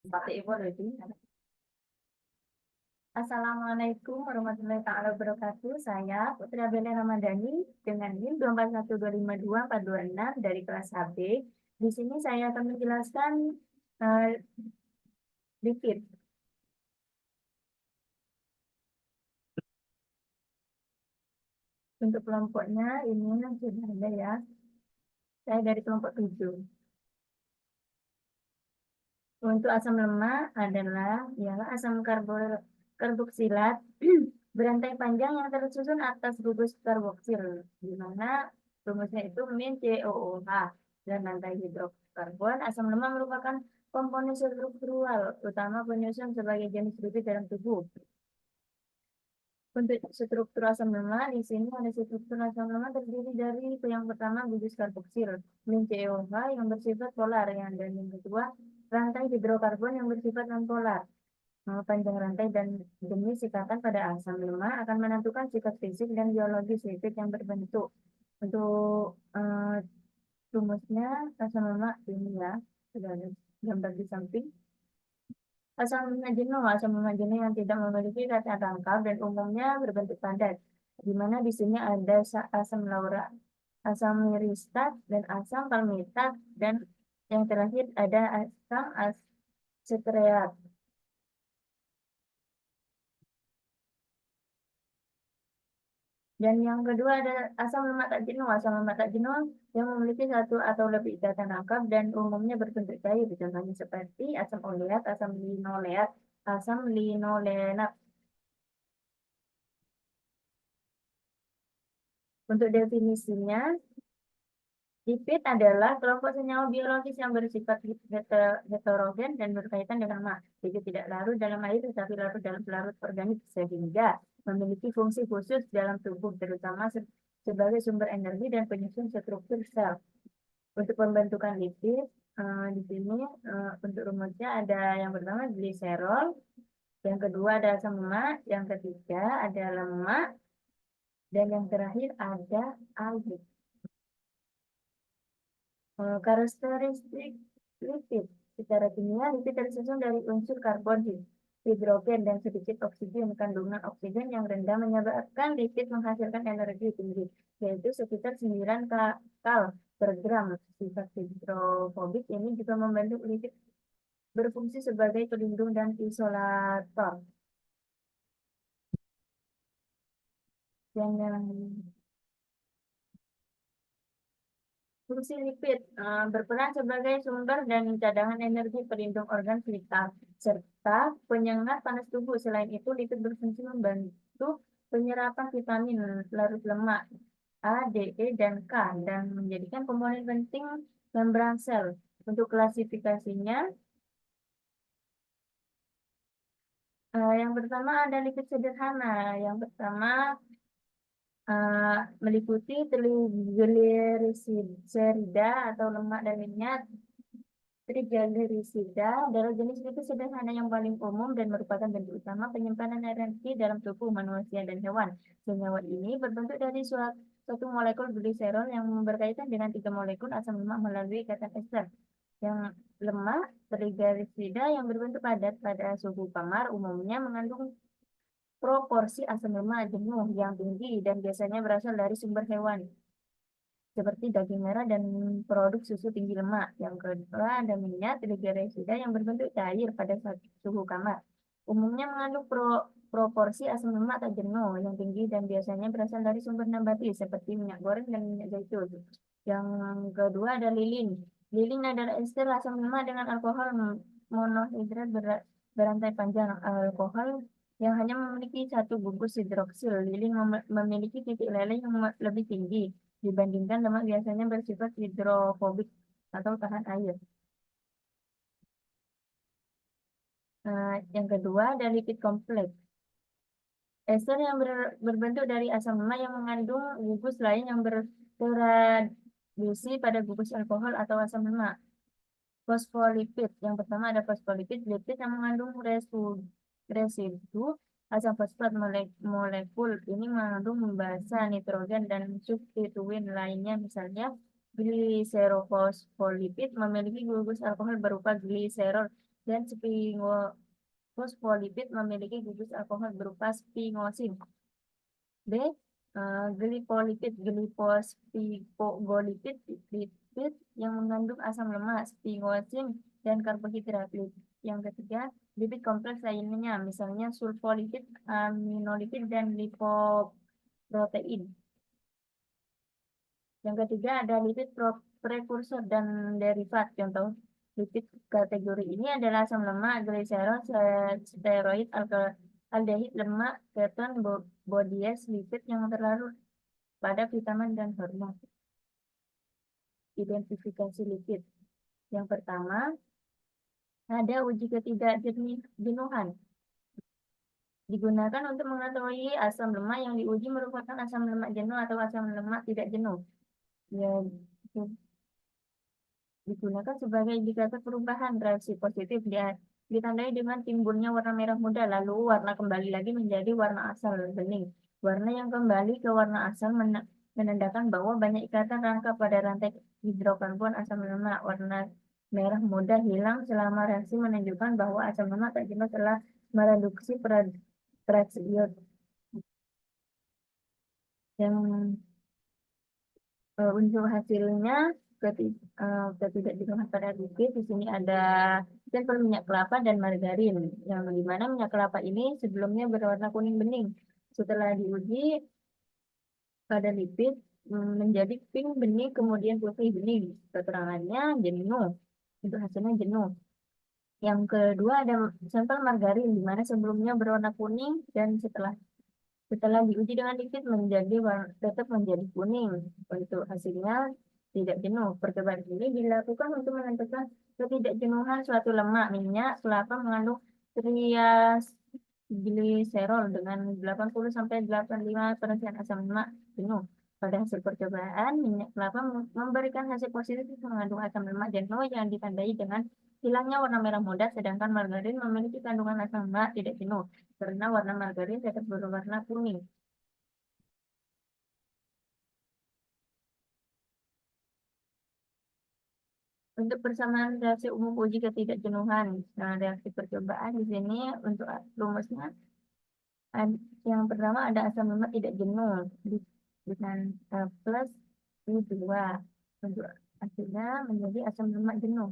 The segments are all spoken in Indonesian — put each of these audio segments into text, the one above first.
Pakai Ibu lagi. Assalamualaikum warahmatullahi taala wabarakatuh. Saya Putri Abelia Ramadhani dengan NIM 241252426 dari kelas HB. Di sini saya akan menjelaskan dikit. Untuk kelompoknya ini sudah ada ya. Saya dari kelompok 7. Untuk asam lemak adalah ialah asam karboksilat berantai panjang yang tersusun atas gugus karboksil, di mana rumusnya itu min COOH. Dan rantai hidrokarbon asam lemak merupakan komponen struktural utama penyusun sebagai jenis lipid dalam tubuh. Untuk struktur asam lemak, di sini ada struktur asam lemak terdiri dari yang pertama gugus karboksil, min COH yang bersifat polar, dan yang kedua rantai hidrokarbon yang bersifat nonpolar. Panjang rantai dan jenis ikatan pada asam lemak akan menentukan sifat fisik dan biologis lipid yang berbentuk. Untuk rumusnya asam lemak ini ya, sudah ada gambar di samping. Asam lemak jenuh yang tidak memiliki kata tangkap dan umumnya berbentuk padat, di mana di sini ada asam laurat, asam miristat, dan asam palmitat, dan yang terakhir ada asam asetat. Dan yang kedua ada asam lemak tak jenuh. Asam lemak tak jenuh yang memiliki satu atau lebih ikatan tangkap dan umumnya berbentuk cair, contohnya seperti asam oleat, asam linoleat, asam linolenat. Untuk definisinya, lipid adalah kelompok senyawa biologis yang bersifat heterogen dan berkaitan dengan lemak. Jadi tidak larut dalam air tetapi larut dalam pelarut organik sehingga memiliki fungsi khusus dalam tubuh, terutama sebagai sumber energi dan penyusun struktur sel. Untuk pembentukan lipid, di sini untuk rumusnya ada yang pertama gliserol, yang kedua ada asam lemak, yang ketiga ada lemak, dan yang terakhir ada air. Karakteristik lipid. Secara kimia, lipid tersusun dari unsur karbon, hidrogen, dan sedikit oksigen. Kandungan oksigen yang rendah menyebabkan lipid menghasilkan energi tinggi, yaitu sekitar 9 kal per gram. Sifat hidrofobik ini juga membantu lipid berfungsi sebagai pelindung dan isolator. Yang Fungsi lipid berperan sebagai sumber dan cadangan energi, pelindung organ vital, serta penyengat panas tubuh. Selain itu, lipid berfungsi membantu penyerapan vitamin larut lemak A, D, E, dan K, dan menjadikan komponen penting membran sel. Untuk klasifikasinya, yang pertama ada lipid sederhana. Yang pertama meliputi trigliserida atau lemak dan minyak. Trigliserida adalah jenis lipid sederhana yang paling umum dan merupakan bentuk utama penyimpanan energi dalam tubuh manusia dan hewan. Senyawa ini berbentuk dari suatu molekul gliserol yang berkaitan dengan 3 molekul asam lemak melalui ikatan ester. Yang lemak trigliserida yang berbentuk padat pada suhu kamar umumnya mengandung proporsi asam lemak jenuh yang tinggi dan biasanya berasal dari sumber hewan seperti daging merah dan produk susu tinggi lemak. Yang kedua ada minyak trigliserida yang berbentuk cair pada suhu kamar. Umumnya mengandung proporsi asam lemak tak jenuh yang tinggi dan biasanya berasal dari sumber nabati seperti minyak goreng dan minyak zaitun. Yang kedua ada lilin. Lilin adalah ester asam lemak dengan alkohol monohidrat berantai panjang. Alkohol yang hanya memiliki satu bungkus hidroksil. Lilin memiliki titik leleh yang lebih tinggi dibandingkan lemak biasanya bersifat hidrofobik atau tahan air. Yang kedua ada lipid kompleks. Ester yang berbentuk dari asam lemak yang mengandung gugus lain yang bertraduksi pada gugus alkohol atau asam lemak. Fosfolipid. Yang pertama ada fosfolipid, lipid yang mengandung residu asam fosfat. Molekul ini mengandung basa nitrogen dan substituen lainnya, misalnya gliserofosfolipid memiliki gugus alkohol berupa gliserol dan sphingofosfolipid memiliki gugus alkohol berupa sphingosine. B. Glipolipid, gliposphingolipid, lipid yang mengandung asam lemak, sphingosine, dan karbohidrat. Yang ketiga, lipid kompleks lainnya, misalnya sulfolipid, aminolipid, dan lipoprotein. Yang ketiga ada lipid prekursor dan derivat. Contoh lipid kategori ini adalah asam lemak, gliserol, steroid, aldehid, lemak, keton, bodies, lipid yang terlarut pada vitamin dan hormon. Identifikasi lipid. Yang pertama, ada uji ketidakjenuhan. Digunakan untuk mengetahui asam lemak yang diuji merupakan asam lemak jenuh atau asam lemak tidak jenuh. Ya, digunakan sebagai indikator perubahan reaksi positif. Dia ditandai dengan timbulnya warna merah muda, lalu warna kembali lagi menjadi warna asal bening. Warna yang kembali ke warna asal menandakan bahwa banyak ikatan rangka pada rantai hidrokarbon asam lemak. Warna merah muda hilang selama reaksi menunjukkan bahwa asam lemak tak jenuh telah mereduksi reaksi iod. Yang untuk hasilnya ketidakjenuhan pada lipid di sini ada sampel minyak kelapa dan margarin, yang dimana minyak kelapa ini sebelumnya berwarna kuning bening. Setelah diuji pada lipid menjadi pink bening kemudian putih bening. Keterangannya jenuh. Untuk hasilnya jenuh. Yang kedua ada sampel margarin, di mana sebelumnya berwarna kuning dan setelah diuji dengan lipid tetap menjadi kuning. Untuk hasilnya tidak jenuh. Percobaan ini dilakukan untuk menentukan ketidakjenuhan suatu lemak. Minyak kelapa mengandung triacylglycerol dengan 80-85% asam lemak jenuh. Pada hasil percobaan, minyak kelapa memberikan hasil positif mengandung asam lemak jenuh yang ditandai dengan hilangnya warna merah muda, sedangkan margarin memiliki kandungan asam lemak tidak jenuh karena warna margarin tetap berwarna kuning. Untuk persamaan reaksi umum uji ketidakjenuhan, nah, reaksi percobaan di sini untuk rumusnya yang pertama ada asam lemak tidak jenuh dengan plus I2. Untuk hasilnya menjadi asam lemak jenuh.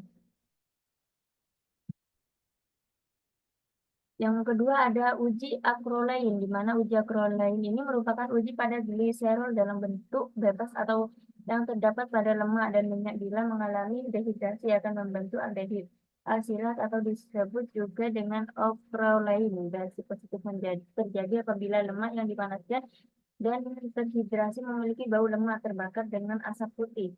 Yang kedua ada uji acrolein, di mana uji acrolein ini merupakan uji pada gliserol dalam bentuk bebas atau yang terdapat pada lemak dan minyak bila mengalami dehidrasi akan membentuk aldehid. Asilat atau disebut juga dengan acrolein. Reaksi positif terjadi apabila lemak yang dipanaskan dan terhidrasi memiliki bau lemak terbakar dengan asap putih.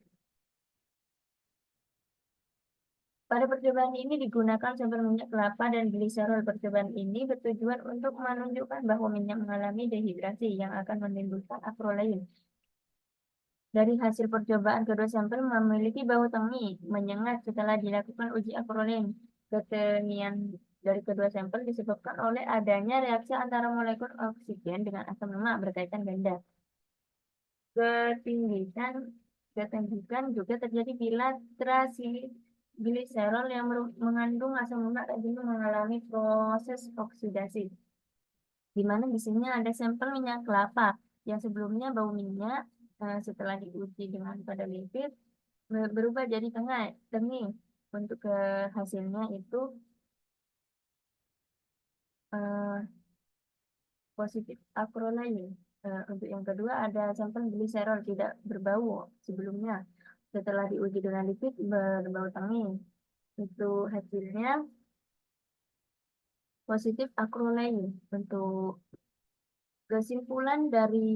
Pada percobaan ini digunakan sampel minyak kelapa dan gliserol. Percobaan ini bertujuan untuk menunjukkan bahwa minyak mengalami dehidrasi yang akan menimbulkan acrolein. Dari hasil percobaan, kedua sampel memiliki bau tangi, menyengat setelah dilakukan uji acrolein. Ketengian dari kedua sampel disebabkan oleh adanya reaksi antara molekul oksigen dengan asam lemak berkaitan ganda. Ketinggian juga terjadi bila gliserol yang mengandung asam lemak tak jenuh mengalami proses oksidasi. Di mana di sini ada sampel minyak kelapa yang sebelumnya bau minyak, setelah diuji dengan pada lipid berubah jadi tengi. Untuk ke hasilnya itu positif acrolein. Untuk yang kedua ada sampel gliserol tidak berbau sebelumnya. Setelah diuji dengan lipid berbau tangi. Itu hasilnya positif acrolein. Untuk kesimpulan dari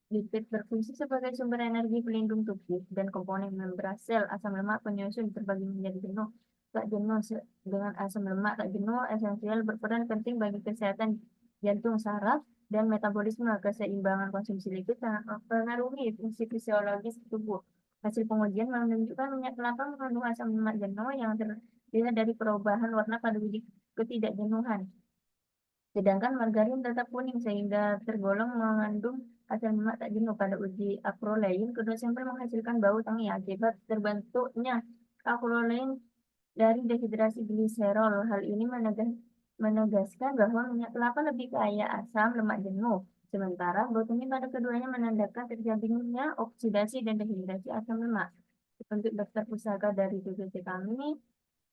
lipid berfungsi sebagai sumber energi pelindung tubuh dan komponen membran sel. Asam lemak penyusun terbagi menjadi jenuh tak jenuh. Dengan asam lemak tak jenuh esensial berperan penting bagi kesehatan jantung, saraf, dan metabolisme. Keseimbangan konsumsi lipid sangat mempengaruhi fungsi fisiologis tubuh. Hasil pengujian menunjukkan minyak kelapa mengandung asam lemak jenuh yang terdiri dari perubahan warna pada uji ketidakjenuhan. Sedangkan margarin tetap kuning sehingga tergolong mengandung asam lemak tak jenuh. Pada uji acrolein, kedua sampel menghasilkan bau tangi akibat terbentuknya acrolein dari dehidrasi gliserol. Hal ini menegaskan bahwa minyak kelapa lebih kaya asam lemak jenuh. Sementara botany pada keduanya menandakan terjadinya oksidasi dan dehidrasi asam lemak. Untuk daftar pusaka dari PPT kami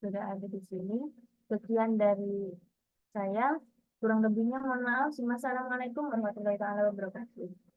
sudah ada di sini. Sekian dari saya. Kurang lebihnya mohon maaf. Wassalamualaikum warahmatullahi wabarakatuh.